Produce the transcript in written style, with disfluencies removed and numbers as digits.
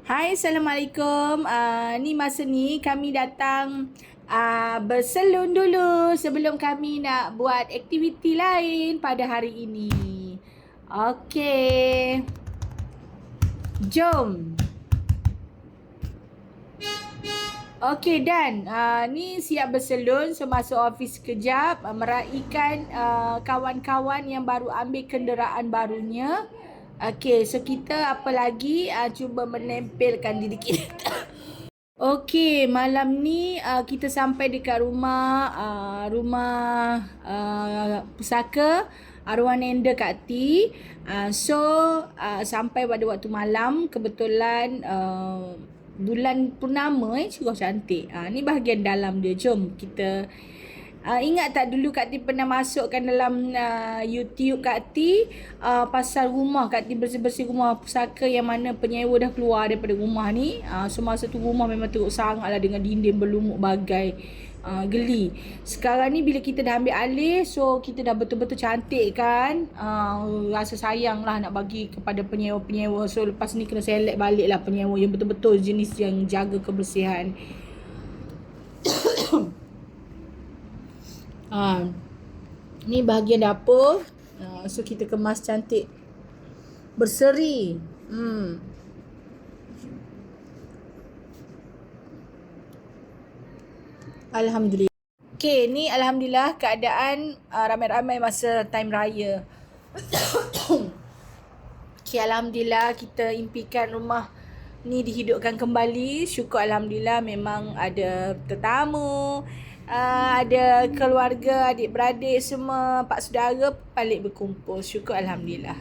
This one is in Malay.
Hai, Assalamualaikum. Ni masa ni kami datang berselun dulu sebelum kami nak buat aktiviti lain pada hari ini. Okey. Jom. Okey dan ni siap berselun, so masuk office sekejap, meraihkan kawan-kawan yang baru ambil kenderaan barunya. Okey, so kita apa lagi cuba menempelkan diri kita. Okey, malam ni kita sampai dekat rumah pusaka arwah Nenda Kak T. Sampai pada waktu malam, kebetulan bulan purnama cukup cantik. Ni bahagian dalam dia. Jom kita ingat tak dulu Kak T pernah masukkan dalam YouTube Kak T pasal rumah Kak T bersih-bersih rumah pusaka yang mana penyewa dah keluar daripada rumah ni. So masa tu rumah memang teruk sangat lah dengan dinding berlumut bagai. Geli. Sekarang ni bila kita dah ambil alih, so kita dah betul-betul cantik kan. Rasa sayang lah nak bagi kepada penyewa-penyewa. So lepas ni kena select balik lah penyewa yang betul-betul jenis yang jaga kebersihan. Ni bahagian dapur. So kita kemas cantik, berseri. Alhamdulillah. Okay, ni Alhamdulillah keadaan ramai-ramai masa time raya. Okay, Alhamdulillah kita impikan rumah ni dihidupkan kembali. Syukur Alhamdulillah memang ada tetamu, ada keluarga, adik-beradik semua, pak saudara balik berkumpul. Syukur Alhamdulillah.